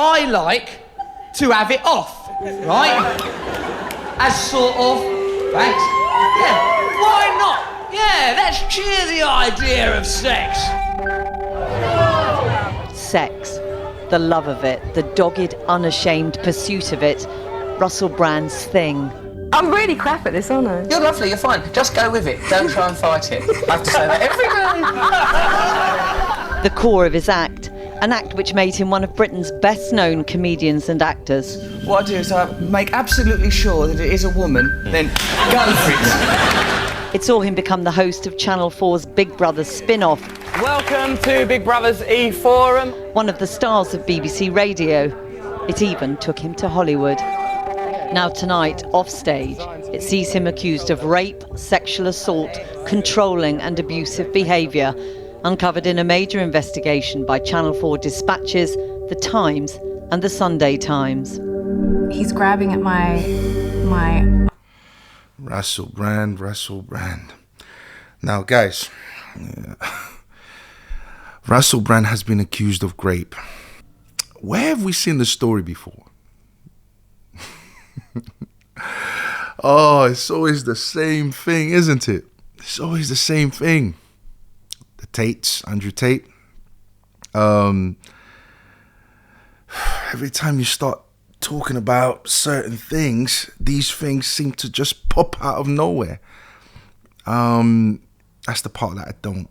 I like to have it off, right? As sort of, thanks. Yeah, why not? Yeah, let's cheer the idea of sex. Sex, the love of it, the dogged, unashamed pursuit of it, Russel Brand's thing. I'm really crap at this, aren't I? You're lovely, you're fine. Just go with it. Don't try and fight it. I have to say that every day. The core of his act, an act which made him one of Britain's best-known comedians and actors. What I do is I make absolutely sure that it is a woman, then go for it. It saw him become the host of Channel 4's Big Brother spin-off. Welcome to Big Brother's E-Forum. One of the stars of BBC Radio. It even took him to Hollywood. Now tonight, off stage, it sees him accused of rape, sexual assault, controlling and abusive behaviour, uncovered in a major investigation by Channel 4 Dispatches, The Times and The Sunday Times. He's grabbing at my... Russel Brand. Now, guys, Russel Brand has been accused of rape. Where have we seen this story before? Oh, it's always the same thing, isn't it? It's always the same thing. The Tates, Andrew Tate. Every time you start talking about certain things, these things seem to just pop out of nowhere. That's the part that I don't.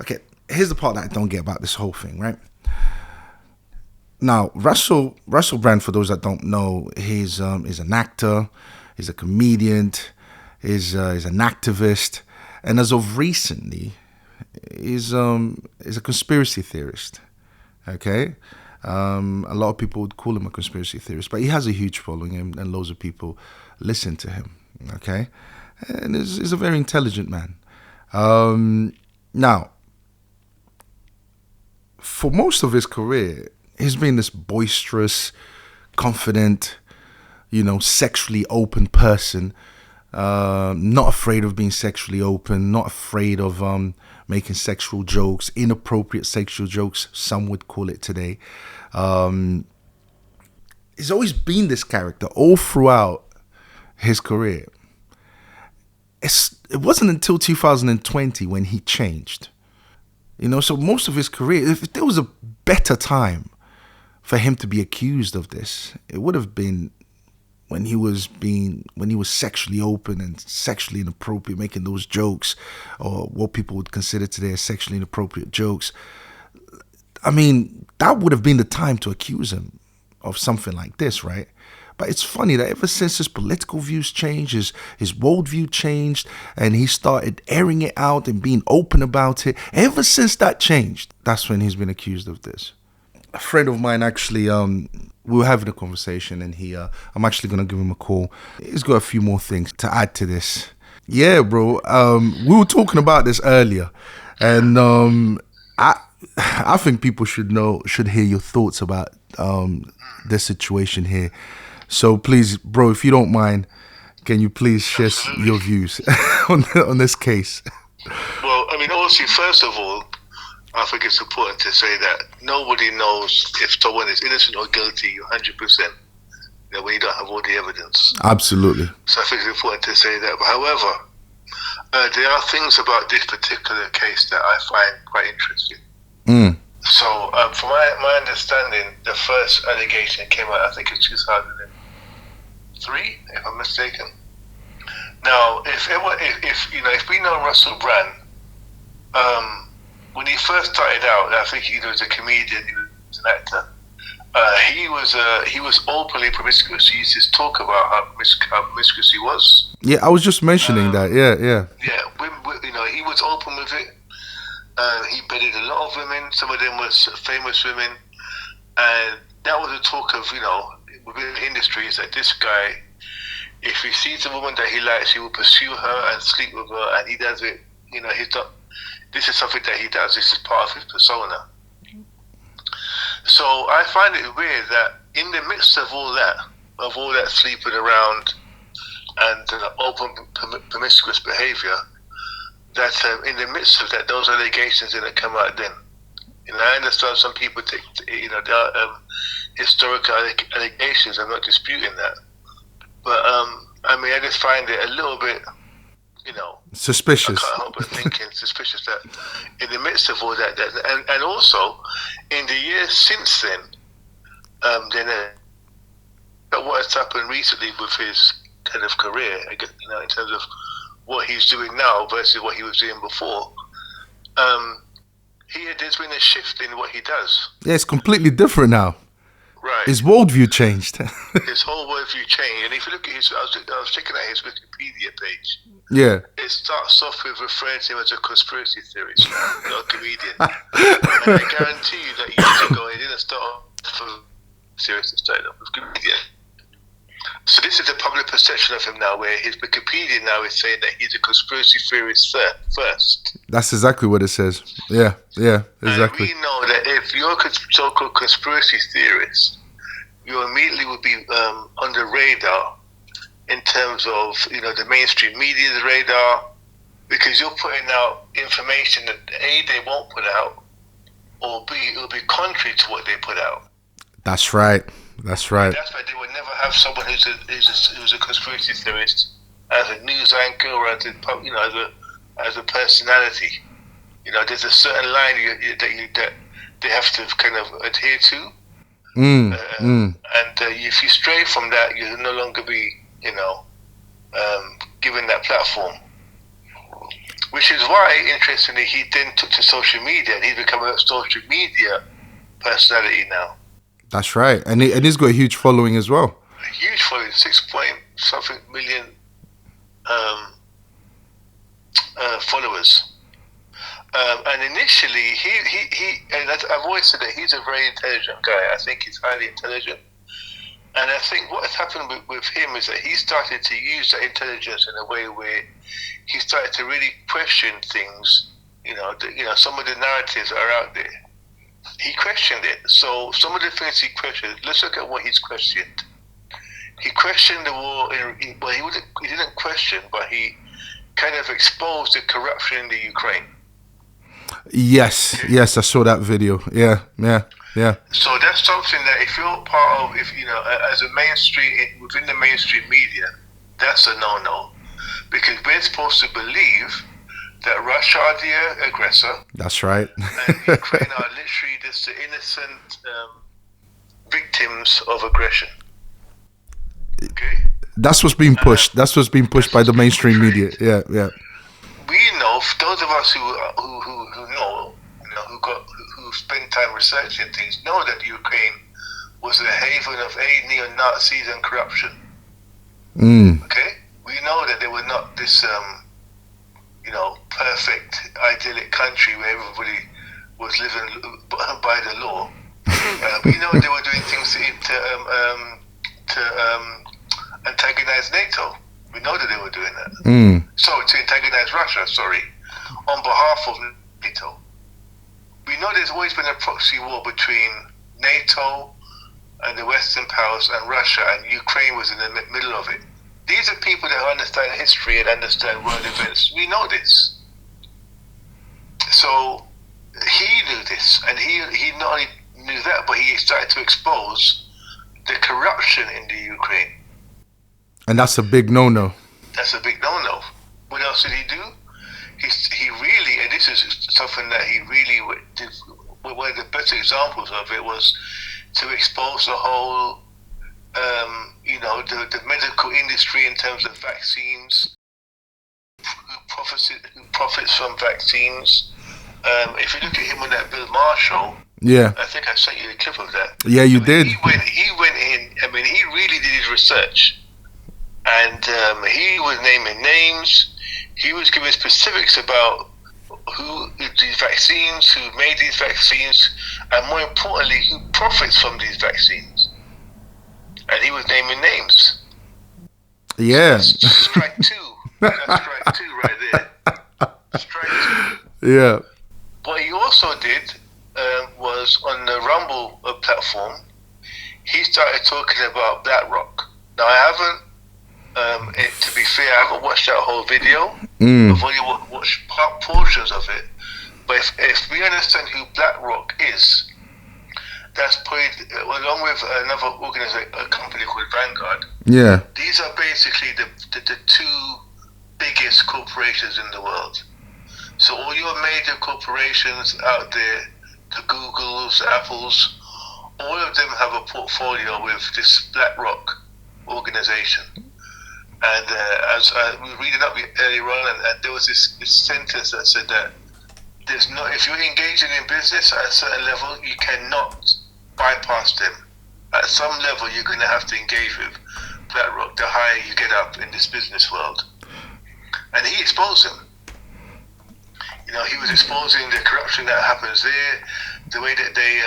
Okay, here's the part that I don't get about this whole thing, right? Now, Russel Brand, for those that don't know, he's an actor, he's a comedian, he's an activist, and as of recently, he's a conspiracy theorist. Okay, a lot of people would call him a conspiracy theorist, but he has a huge following, and loads of people listen to him. Okay, and he's a very intelligent man. Now, for most of his career, he's been this boisterous, confident, sexually open person. Not afraid of being sexually open, not afraid of making sexual jokes, inappropriate sexual jokes, some would call it today. He's always been this character all throughout his career. It wasn't until 2020 when he changed. So most of his career, if there was a better time for him to be accused of this, it would have been when he was sexually open and sexually inappropriate, making those jokes, or what people would consider today as sexually inappropriate jokes. I mean, that would have been the time to accuse him of something like this, right? But it's funny that ever since his political views changed, his worldview changed, and he started airing it out and being open about it, ever since that changed, that's when he's been accused of this. A friend of mine actually, we were having a conversation, and I'm actually going to give him a call. He's got a few more things to add to this. Yeah, bro, we were talking about this earlier, and I think people should hear your thoughts about this situation here. So please, bro, if you don't mind, can you please share your views on this case? Well, I mean, obviously, first of all, I think it's important to say that nobody knows if someone is innocent or guilty 100%, when you don't have all the evidence. Absolutely. So I think it's important to say that. But however, there are things about this particular case that I find quite interesting. So from my understanding, the first allegation came out, I think, in 2003, if I'm mistaken. Now, if we know Russel Brand, when he first started out, I think he was a comedian, he was an actor. He was openly promiscuous. He used to talk about how promiscuous he was. Yeah, I was just mentioning that. Yeah. Yeah, he was open with it. He bedded a lot of women. Some of them were famous women, and that was a talk of within the industry, is that this guy, if he sees a woman that he likes, he will pursue her and sleep with her, and he does it. He's not. This is something that he does. This is part of his persona. So I find it weird that in the midst of all that sleeping around and open promiscuous behavior, that in the midst of that, those allegations didn't come out then. You know, I understand some people take, you know, there are historical allegations. I'm not disputing that, but I mean, I just find it a little bit, you know, suspicious. I can't help but thinking suspicious that in the midst of all that, and also in the years since then, what has happened recently with his kind of career, I guess, you know, in terms of what he's doing now versus what he was doing before, there's been a shift in what he does. Yeah, it's completely different now. Right. His worldview changed. His whole worldview changed. And if you look at I was checking out his Wikipedia page. Yeah. It starts off with referring to him as a conspiracy theorist, not a comedian. And I guarantee you that years ago he didn't start off with serious, started off with comedian. So this is the public perception of him now, where his Wikipedia now is saying that he's a conspiracy theorist first. That's exactly what it says. Yeah, exactly. And we know that if you're a so-called conspiracy theorist, you immediately would be on the radar in terms of, you know, the mainstream media's radar, because you're putting out information that A, they won't put out, or B, it'll be contrary to what they put out. That's right. That's right. That's why they would never have someone who's a conspiracy theorist as a news anchor or as a, you know, as a personality. You know, there's a certain line that they have to kind of adhere to. And if you stray from that, you'll no longer be, you know, given that platform. Which is why, interestingly, he then took to social media, and he's become a social media personality now. That's right, and he's got a huge following as well. A huge following, 6-point-something million followers. And initially, and I've always said that he's a very intelligent guy. I think he's highly intelligent. And I think what has happened with him is that he started to use that intelligence in a way where he started to really question things. You know, some of the narratives are out there. He questioned it. So some of the things he questioned, let's look at what he's questioned. He questioned the war. He didn't question, but he kind of exposed the corruption in the Ukraine. Yes, I saw that video. Yeah. So that's something that if you're part of, if you know, as a mainstream, within the mainstream media, that's a no-no, because we're supposed to believe that Russia are the aggressor. That's right. And Ukraine are literally just the innocent victims of aggression. Okay. That's what's being pushed. That's what's being pushed by the mainstream media. Yeah. We know, those of us who know, you know, who spend time researching things, know that Ukraine was a haven of neo-Nazis and corruption. Okay, we know that they were not this, you know, perfect, idyllic country where everybody was living by the law. We know they were doing things to antagonize NATO. We know that they were doing that. So to antagonize Russia, on behalf of NATO. We know there's always been a proxy war between NATO and the Western powers and Russia, and Ukraine was in the middle of it. These are people that understand history and understand world events. We know this. So he knew this, and he not only knew that, but he started to expose the corruption in the Ukraine. And that's a big no-no. That's a big no-no. What else did he do? He really, and this is something that he really did, one of the best examples of it was to expose the whole, you know, the medical industry in terms of vaccines, who profits from vaccines. If you look at him on that Bill Maher show, yeah, I think I sent you a clip of that. Yeah, you did. He went in. I mean, he really did his research, and he was naming names. He was giving specifics about who these vaccines, who made these vaccines, and more importantly, who profits from these vaccines. And he was naming names. Yeah. Strike two. That's strike two right there. Strike two. Yeah. What he also did was on the Rumble platform, he started talking about BlackRock. Now, I haven't, to be fair, I haven't watched that whole video. I've only watched portions of it. But if we understand who BlackRock is, that's probably, along with another organization, a company called Vanguard. Yeah. These are basically the two biggest corporations in the world. So all your major corporations out there, the Googles, Apples, all of them have a portfolio with this BlackRock organization. And as we were reading up earlier on, and there was this sentence that said that if you're engaging in business at a certain level, you cannot bypass them. At some level, you're going to have to engage with BlackRock the higher you get up in this business world. And he exposed them. He was exposing the corruption that happens there, the way that they,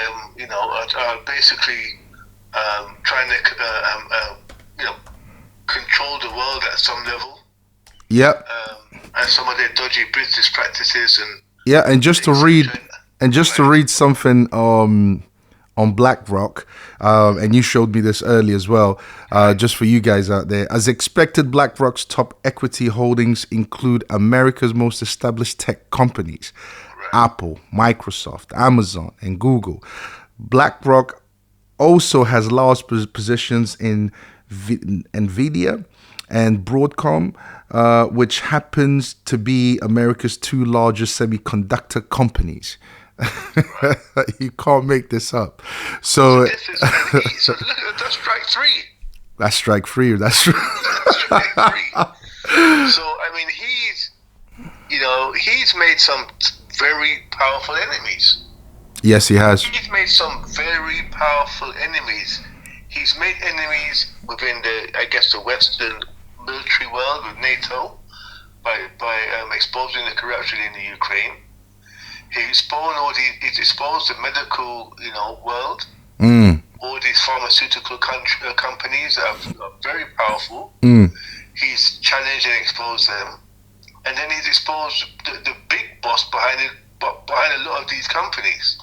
are basically trying to, control the world at some level. Yep. And some of their dodgy business practices and. Yeah, and just to read something on BlackRock, and you showed me this earlier as well, just for you guys out there. As expected, BlackRock's top equity holdings include America's most established tech companies, Apple, Microsoft, Amazon, and Google. BlackRock also has large positions in NVIDIA and Broadcom, which happens to be America's two largest semiconductor companies. You can't make this up. So this is so look, that's strike three. That's strike three. That's true. Strike three. So I mean, he's made some very powerful enemies. Yes, he has. He's made some very powerful enemies. He's made enemies within the Western military world with NATO by exposing the corruption in the Ukraine. He's exposed the medical, world. All these pharmaceutical companies are very powerful. He's challenged and exposed them, and then he's exposed the big boss behind a lot of these companies.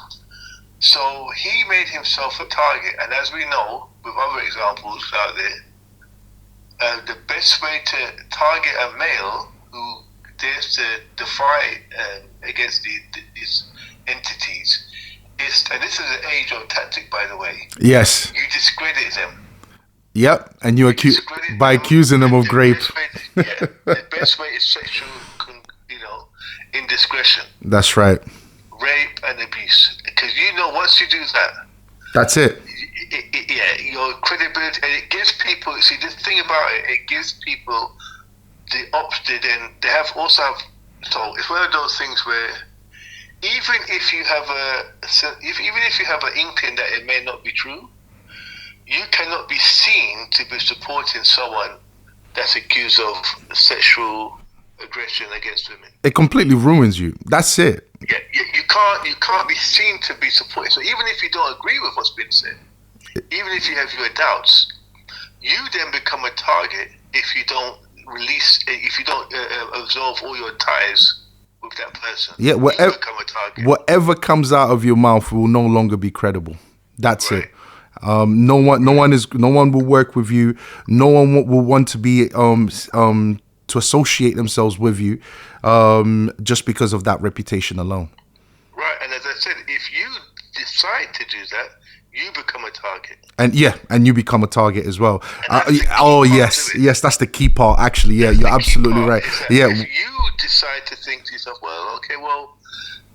So he made himself a target, and as we know, with other examples out there, the best way to target a male who dares to defy against these entities is, and this is an age-old tactic, by the way. Yes. You discredit them. Yep, and you accusing them of rape. The best way is sexual, indiscretion. That's right. Rape and abuse, because once you do that, that's it. Your credibility, and it gives people. See, the thing about it gives people the option. Then they also have. So it's one of those things where even if you have an inkling that it may not be true, you cannot be seen to be supporting someone that's accused of sexual aggression against women. It completely ruins you. That's it. Yeah, you can't be seen to be supporting. So even if you don't agree with what's been said, even if you have your doubts, you then become a target if you don't absolve all your ties with that person. Yeah, whatever comes out of your mouth will no longer be credible. That's right. It. No one will work with you. No one will want to be to associate themselves with you, just because of that reputation alone. Right, and as I said, if you decide to do that, you become a target. And you become a target as well. Yes, that's the key part. Actually, yeah, you're absolutely right. Exactly. Yeah, if you decide to think to yourself,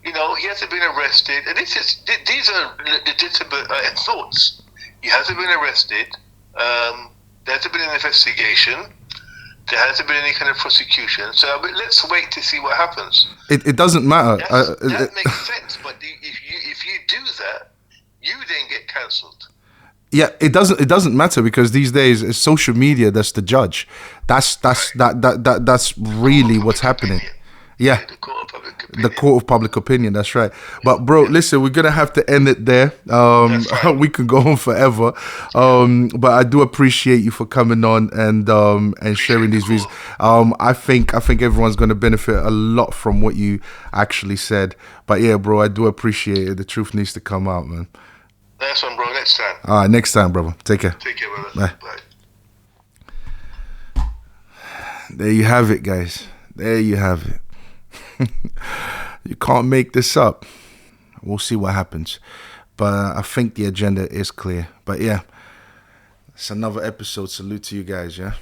he hasn't been arrested, and these are legitimate thoughts. He hasn't been arrested. There hasn't been an investigation. There hasn't been any kind of prosecution. So let's wait to see what happens. It doesn't matter. That makes sense. But if you do that, you then get cancelled. Yeah, it doesn't matter, because these days it's social media that's the judge. That's really what's happening. Yeah, the court of public opinion. That's right. But bro, listen, we're gonna have to end it there. We can go on forever. But I do appreciate you for coming on and sharing these views. I think everyone's gonna benefit a lot from what you actually said. But yeah, bro, I do appreciate it. The truth needs to come out, man. Nice one, bro. Next time. All right, next time, brother. Take care. Take care, brother. Bye. There you have it, guys. There you have it. You can't make this up. We'll see what happens. But I think the agenda is clear. But yeah, it's another episode. Salute to you guys, yeah?